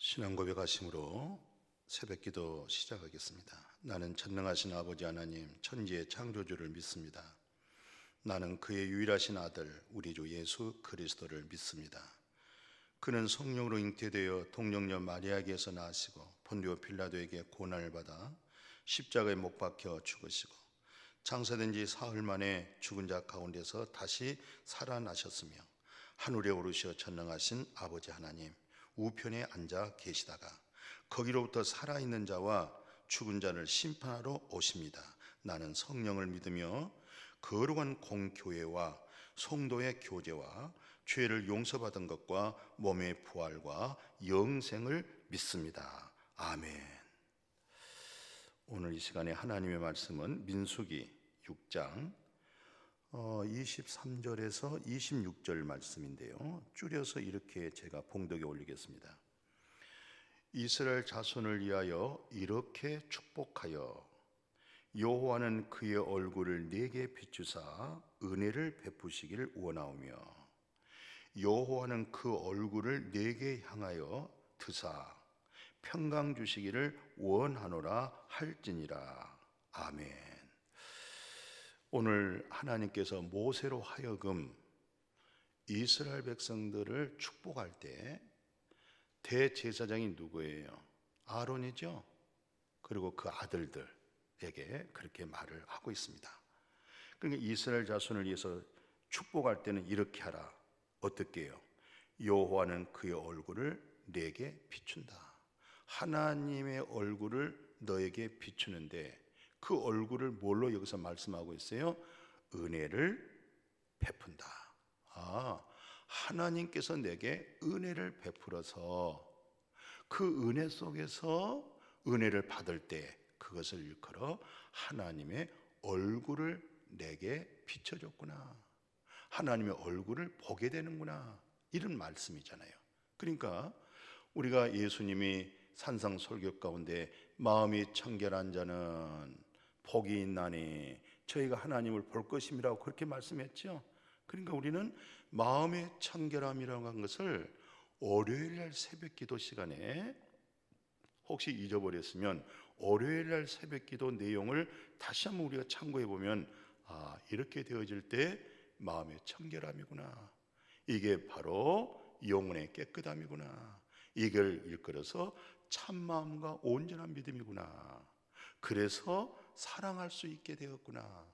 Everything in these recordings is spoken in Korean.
신앙 고백하심으로 새벽기도 시작하겠습니다. 나는 전능하신 아버지 하나님 천지의 창조주를 믿습니다. 나는 그의 유일하신 아들 우리 주 예수 그리스도를 믿습니다. 그는 성령으로 잉태되어 동정녀 마리아에게서 나시고 본디오 빌라도에게 고난을 받아 십자가에 못 박혀 죽으시고 장사된 지 사흘 만에 죽은 자 가운데서 다시 살아나셨으며 하늘에 오르셔 전능하신 아버지 하나님 우편에 앉아 계시다가 거기로부터 살아있는 자와 죽은 자를 심판하러 오십니다. 나는 성령을 믿으며 거룩한 공교회와 성도의 교제와 죄를 용서받은 것과 몸의 부활과 영생을 믿습니다. 아멘. 오늘 이 시간에 하나님의 말씀은 민수기 6장 23절에서 26절 말씀인데요, 줄여서 이렇게 제가 봉독에 올리겠습니다. 이스라엘 자손을 위하여 이렇게 축복하여 여호와는 그의 얼굴을 네게 비추사 은혜를 베푸시기를 원하오며 여호와는 그 얼굴을 네게 향하여 드사 평강 주시기를 원하노라 할지니라. 아멘. 오늘 하나님께서 모세로 하여금 이스라엘 백성들을 축복할 때 대제사장이 누구예요? 아론이죠. 그리고 그 아들들에게 그렇게 말을 하고 있습니다. 그러니까 이스라엘 자손을 위해서 축복할 때는 이렇게 하라. 어떻게 해요? 여호와는 그의 얼굴을 내게 비춘다. 하나님의 얼굴을 너에게 비추는데 그 얼굴을 뭘로 여기서 말씀하고 있어요? 은혜를 베푼다. 하나님께서 내게 은혜를 베풀어서 그 은혜 속에서 은혜를 받을 때 그것을 일컬어 하나님의 얼굴을 내게 비춰줬구나, 하나님의 얼굴을 보게 되는구나, 이런 말씀이잖아요. 그러니까 우리가 예수님이 산상설교 가운데 마음이 청결한 자는 복이 있나니 저희가 하나님을 볼 것임이라고 그렇게 말씀했죠. 그러니까 우리는 마음의 청결함이라고 한 것을 월요일날 새벽기도 시간에 혹시 잊어버렸으면 월요일날 새벽기도 내용을 다시 한번 우리가 참고해 보면 이렇게 되어질 때 마음의 청결함이구나, 이게 바로 영혼의 깨끗함이구나, 이걸 일컬어서 참마음과 온전한 믿음이구나, 그래서 사랑할 수 있게 되었구나,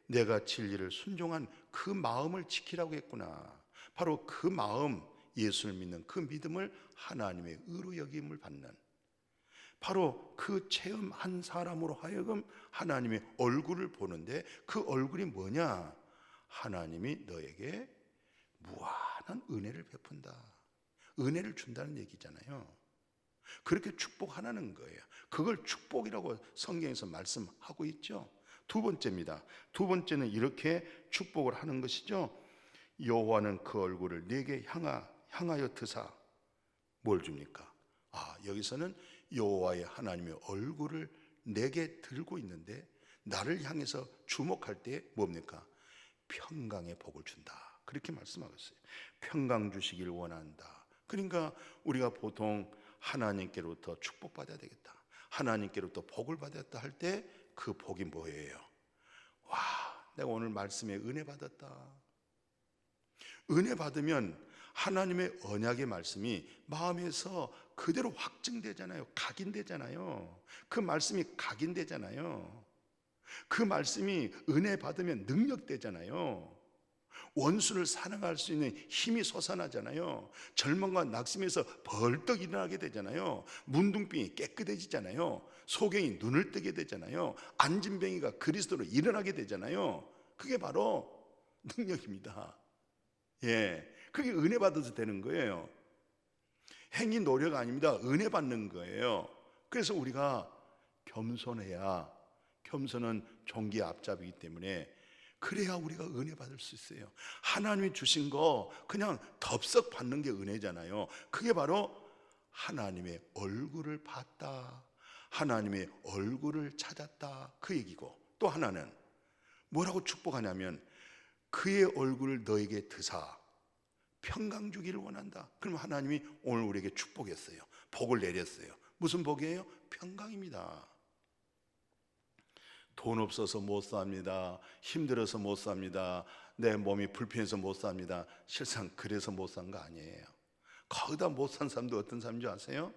내가 진리를 순종한 그 마음을 지키라고 했구나, 바로 그 마음, 예수를 믿는 그 믿음을 하나님의 의로 여김을 받는, 바로 그 체험한 사람으로 하여금 하나님의 얼굴을 보는데 그 얼굴이 뭐냐? 하나님이 너에게 무한한 은혜를 베푼다, 은혜를 준다는 얘기잖아요. 그렇게 축복하라는 거예요. 그걸 축복이라고 성경에서 말씀하고 있죠. 두 번째입니다. 두 번째는 이렇게 축복을 하는 것이죠. 여호와는 그 얼굴을 네게 향하여 드사 뭘 줍니까? 여기서는 여호와의 하나님의 얼굴을 내게 들고 있는데 나를 향해서 주목할 때 뭡니까? 평강의 복을 준다, 그렇게 말씀하고 있어요. 평강 주시길 원한다. 그러니까 우리가 보통 하나님께로부터 축복받아야 되겠다, 하나님께로부터 복을 받았다 할 때 그 복이 뭐예요? 내가 오늘 말씀에 은혜 받았다. 은혜 받으면 하나님의 언약의 말씀이 마음에서 그대로 확증되잖아요. 각인되잖아요. 그 말씀이 각인되잖아요. 그 말씀이 은혜 받으면 능력되잖아요. 원수를 사랑할 수 있는 힘이 솟아나잖아요. 절망과 낙심에서 벌떡 일어나게 되잖아요. 문둥병이 깨끗해지잖아요. 소경이 눈을 뜨게 되잖아요. 안진뱅이가 그리스도로 일어나게 되잖아요. 그게 바로 능력입니다. 그게 은혜 받아서 되는 거예요. 행위 노력 아닙니다. 은혜 받는 거예요. 그래서 우리가 겸손해야, 겸손은 종기의 앞잡이기 때문에 그래야 우리가 은혜 받을 수 있어요. 하나님이 주신 거 그냥 덥석 받는 게 은혜잖아요. 그게 바로 하나님의 얼굴을 봤다, 하나님의 얼굴을 찾았다, 그 얘기고, 또 하나는 뭐라고 축복하냐면 그의 얼굴을 너에게 드사 평강 주기를 원한다. 그럼 하나님이 오늘 우리에게 축복했어요. 복을 내렸어요. 무슨 복이에요? 평강입니다. 돈 없어서 못 삽니다. 힘들어서 못 삽니다. 내 몸이 불편해서 못 삽니다. 실상 그래서 못 산 거 아니에요. 거기다 못 산 사람도 어떤 사람인지 아세요?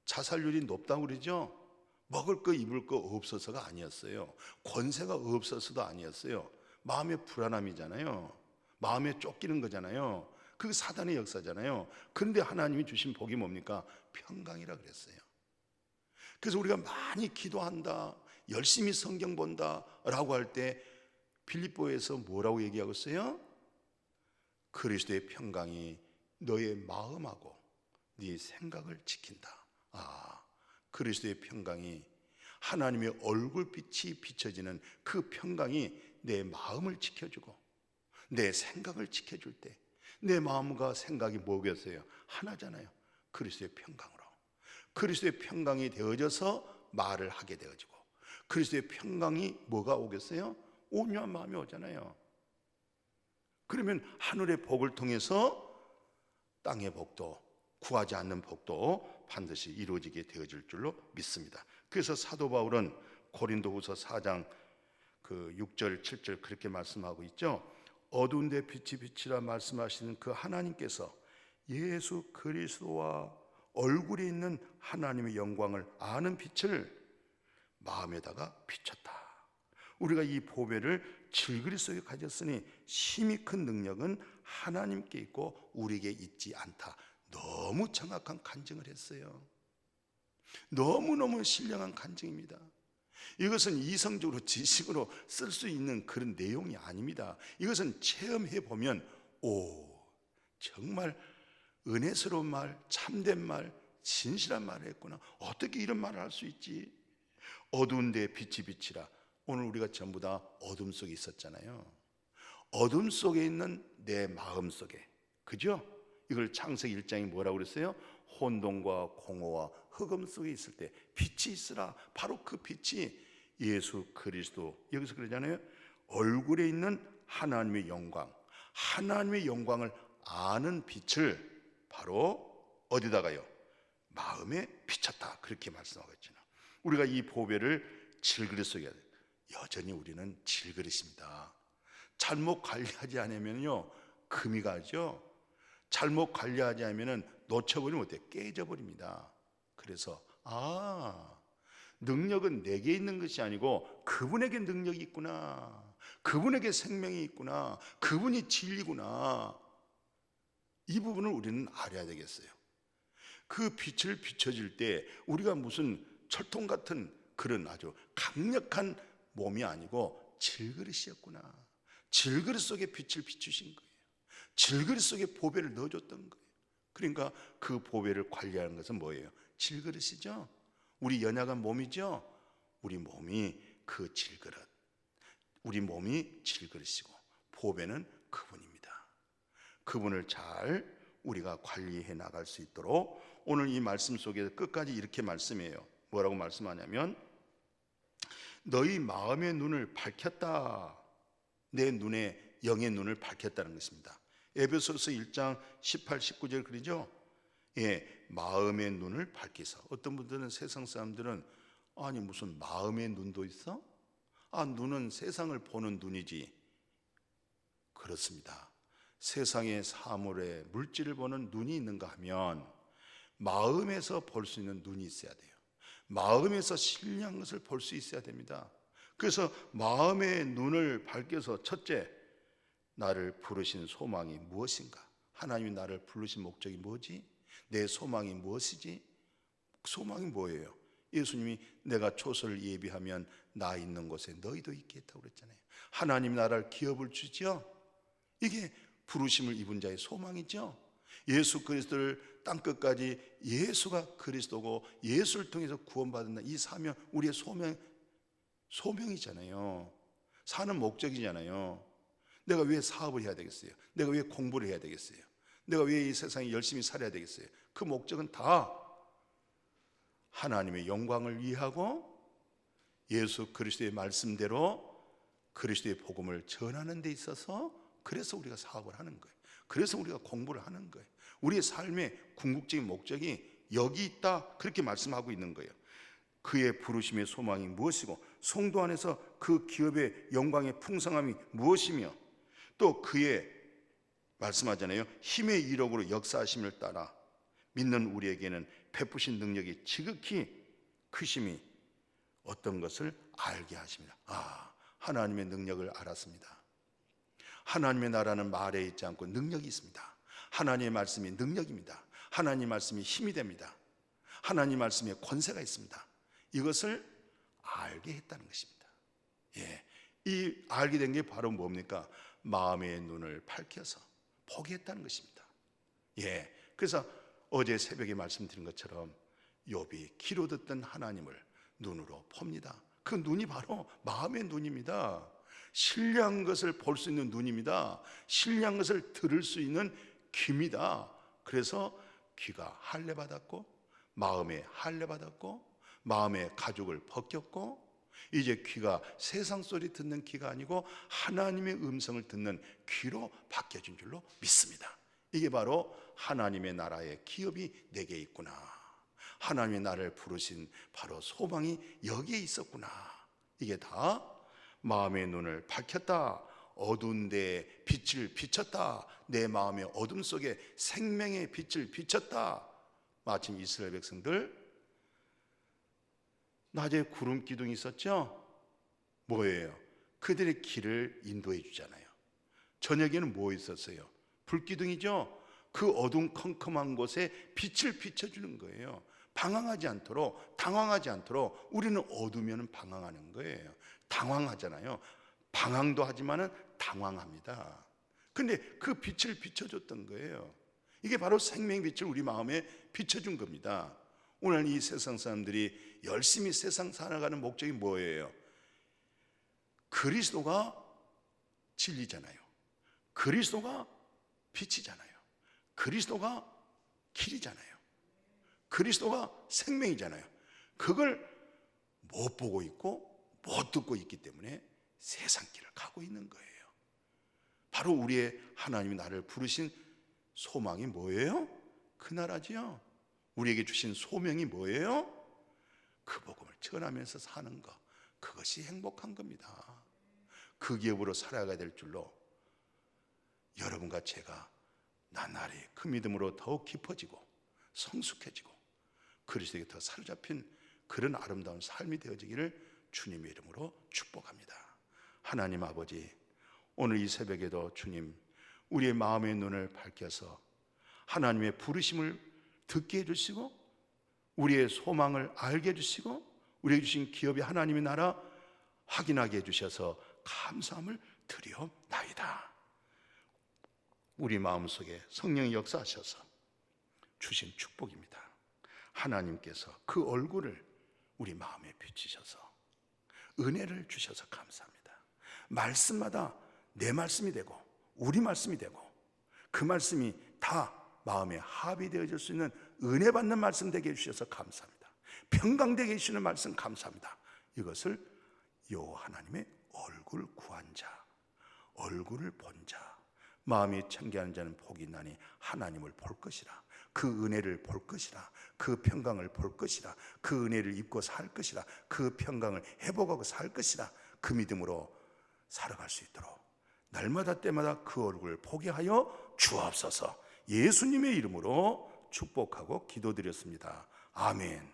자살률이 높다고 그러죠? 먹을 거 입을 거 없어서가 아니었어요. 권세가 없어서도 아니었어요. 마음의 불안함이잖아요. 마음에 쫓기는 거잖아요. 그게 사단의 역사잖아요. 그런데 하나님이 주신 복이 뭡니까? 평강이라 그랬어요. 그래서 우리가 많이 기도한다, 열심히 성경 본다 라고 할 때 빌립보에서 뭐라고 얘기하고 있어요? 그리스도의 평강이 너의 마음하고 네 생각을 지킨다. 그리스도의 평강이, 하나님의 얼굴빛이 비춰지는 그 평강이 내 마음을 지켜주고 내 생각을 지켜줄 때, 내 마음과 생각이 뭐겠어요? 하나잖아요. 그리스도의 평강으로. 그리스도의 평강이 되어져서 말을 하게 되어지고, 그리스도의 평강이 뭐가 오겠어요? 온유한 마음이 오잖아요. 그러면 하늘의 복을 통해서 땅의 복도, 구하지 않는 복도 반드시 이루어지게 되어질 줄로 믿습니다. 그래서 사도 바울은 고린도후서 4장 6절 7절 그렇게 말씀하고 있죠. 어두운 데 빛이 비치라 말씀하시는 그 하나님께서 예수 그리스도와 얼굴에 있는 하나님의 영광을 아는 빛을 마음에다가 비췄다. 우리가 이 보배를 질그리 속에 가졌으니 심히 큰 능력은 하나님께 있고 우리에게 있지 않다. 너무 정확한 간증을 했어요. 너무너무 신령한 간증입니다. 이것은 이성적으로 지식으로 쓸 수 있는 그런 내용이 아닙니다. 이것은 체험해 보면 정말 은혜스러운 말, 참된 말, 진실한 말을 했구나. 어떻게 이런 말을 할 수 있지? 어두운 데 빛이 비치라. 오늘 우리가 전부 다 어둠 속에 있었잖아요. 어둠 속에 있는 내 마음 속에, 그죠? 이걸 창세기 1장이 뭐라고 그랬어요? 혼돈과 공허와 흑암 속에 있을 때 빛이 있으라. 바로 그 빛이 예수 그리스도, 여기서 그러잖아요. 얼굴에 있는 하나님의 영광, 하나님의 영광을 아는 빛을 바로 어디다가요? 마음에 비쳤다. 그렇게 말씀하고 있잖아요. 우리가 이 보배를 질그릇 속에, 여전히 우리는 질그릇입니다. 잘못 관리하지 않으면요 금이 가죠. 잘못 관리하지 않으면 놓쳐버리면 어때요? 깨져버립니다. 그래서 능력은 내게 있는 것이 아니고 그분에게 능력이 있구나, 그분에게 생명이 있구나, 그분이 진리구나. 이 부분을 우리는 알아야 되겠어요. 그 빛을 비춰질 때 우리가 무슨 철통 같은 그런 아주 강력한 몸이 아니고 질그릇이었구나. 질그릇 속에 빛을 비추신 거예요. 질그릇 속에 보배를 넣어줬던 거예요. 그러니까 그 보배를 관리하는 것은 뭐예요? 질그릇이죠. 우리 연약한 몸이죠. 우리 몸이 그 질그릇, 우리 몸이 질그릇이고 보배는 그분입니다. 그분을 잘 우리가 관리해 나갈 수 있도록 오늘 이 말씀 속에 끝까지 이렇게 말씀해요. 뭐라고 말씀하냐면 너희 마음의 눈을 밝혔다. 내 눈에, 영의 눈을 밝혔다는 것입니다. 에베소서 1장 18, 19절 그러죠? 마음의 눈을 밝히사. 어떤 분들은, 세상 사람들은 아니 무슨 마음의 눈도 있어? 눈은 세상을 보는 눈이지. 그렇습니다. 세상의 사물에 물질을 보는 눈이 있는가 하면 마음에서 볼 수 있는 눈이 있어야 돼요. 마음에서 신령한 것을 볼 수 있어야 됩니다. 그래서 마음의 눈을 밝혀서, 첫째, 나를 부르신 소망이 무엇인가? 하나님이 나를 부르신 목적이 뭐지? 내 소망이 무엇이지? 소망이 뭐예요? 예수님이 내가 초소를 예비하면 나 있는 곳에 너희도 있겠다고 그랬잖아요. 하나님 나라를 기업을 주죠. 이게 부르심을 입은 자의 소망이죠. 예수 그리스도를 땅끝까지, 예수가 그리스도고 예수를 통해서 구원받는다, 이 사명, 우리의 소명이잖아요. 사는 목적이잖아요. 내가 왜 사업을 해야 되겠어요? 내가 왜 공부를 해야 되겠어요? 내가 왜 이 세상에 열심히 살아야 되겠어요? 그 목적은 다 하나님의 영광을 위하고 예수 그리스도의 말씀대로 그리스도의 복음을 전하는 데 있어서, 그래서 우리가 사업을 하는 거예요. 그래서 우리가 공부를 하는 거예요. 우리의 삶의 궁극적인 목적이 여기 있다, 그렇게 말씀하고 있는 거예요. 그의 부르심의 소망이 무엇이고, 성도 안에서 그 기업의 영광의 풍성함이 무엇이며, 또 그의 말씀하잖아요. 힘의 이력으로 역사하심을 따라 믿는 우리에게는 베푸신 능력이 지극히 크심이 어떤 것을 알게 하십니다. 하나님의 능력을 알았습니다. 하나님의 나라는 말에 있지 않고 능력이 있습니다. 하나님의 말씀이 능력입니다. 하나님의 말씀이 힘이 됩니다. 하나님의 말씀에 권세가 있습니다. 이것을 알게 했다는 것입니다. 이 알게 된 게 바로 뭡니까? 마음의 눈을 밝혀서 보게 했다는 것입니다. 그래서 어제 새벽에 말씀드린 것처럼 욥이 귀로 듣던 하나님을 눈으로 봅니다. 그 눈이 바로 마음의 눈입니다. 신뢰한 것을 볼 수 있는 눈입니다. 신뢰한 것을 들을 수 있는 귀입니다. 그래서 귀가 할례받았고, 마음에 할례받았고, 마음의 가죽을 벗겼고, 이제 귀가 세상 소리 듣는 귀가 아니고 하나님의 음성을 듣는 귀로 바뀌어진 줄로 믿습니다. 이게 바로 하나님의 나라의 기업이 내게 있구나, 하나님의 나를 부르신 바로 소망이 여기에 있었구나. 이게 다 마음의 눈을 밝혔다, 어두운 데에 빛을 비쳤다, 내 마음의 어둠 속에 생명의 빛을 비쳤다. 마침 이스라엘 백성들 낮에 구름 기둥이 있었죠? 뭐예요? 그들의 길을 인도해 주잖아요. 저녁에는 뭐 있었어요? 불기둥이죠? 그 어둠컴컴한 곳에 빛을 비춰주는 거예요. 방황하지 않도록, 당황하지 않도록. 우리는 어두우면 방황하는 거예요. 당황하잖아요. 방황도 하지만은 당황합니다. 근데 그 빛을 비춰줬던 거예요. 이게 바로 생명의 빛을 우리 마음에 비춰준 겁니다. 오늘 이 세상 사람들이 열심히 세상 살아가는 목적이 뭐예요? 그리스도가 진리잖아요. 그리스도가 빛이잖아요. 그리스도가 길이잖아요. 그리스도가 생명이잖아요. 그걸 못 보고 있고 못 듣고 있기 때문에 세상 길을 가고 있는 거예요. 바로 우리의 하나님이 나를 부르신 소망이 뭐예요? 그 나라지요. 우리에게 주신 소명이 뭐예요? 그 복음을 전하면서 사는 것, 그것이 행복한 겁니다. 그 기업으로 살아가야 될 줄로 여러분과 제가 나날이 그 믿음으로 더욱 깊어지고 성숙해지고 그리스도에게 더 사로잡힌 그런 아름다운 삶이 되어지기를 주님의 이름으로 축복합니다. 하나님 아버지, 오늘 이 새벽에도 주님, 우리의 마음의 눈을 밝혀서 하나님의 부르심을 듣게 해주시고, 우리의 소망을 알게 해주시고, 우리에게 주신 기업이 하나님의 나라 확인하게 해주셔서 감사함을 드리옵나이다. 우리 마음속에 성령이 역사하셔서 주신 축복입니다. 하나님께서 그 얼굴을 우리 마음에 비치셔서 은혜를 주셔서 감사합니다. 말씀마다 내 말씀이 되고 우리 말씀이 되고 그 말씀이 다 마음에 합의되어질 수 있는 은혜 받는 말씀 되게 해주셔서 감사합니다. 평강되게 해주시는 말씀 감사합니다. 이것을 여호와 하나님의 얼굴 구한 자, 얼굴을 본 자, 마음이 청결한 자는 복이 있나니 하나님을 볼 것이라. 그 은혜를 볼 것이라. 그 평강을 볼 것이라. 그 은혜를 입고 살 것이라. 그 평강을 회복하고 살 것이라. 그 믿음으로 살아갈 수 있도록 날마다 때마다 그 얼굴을 보게 하여 주옵소서. 예수님의 이름으로 축복하고 기도드렸습니다. 아멘.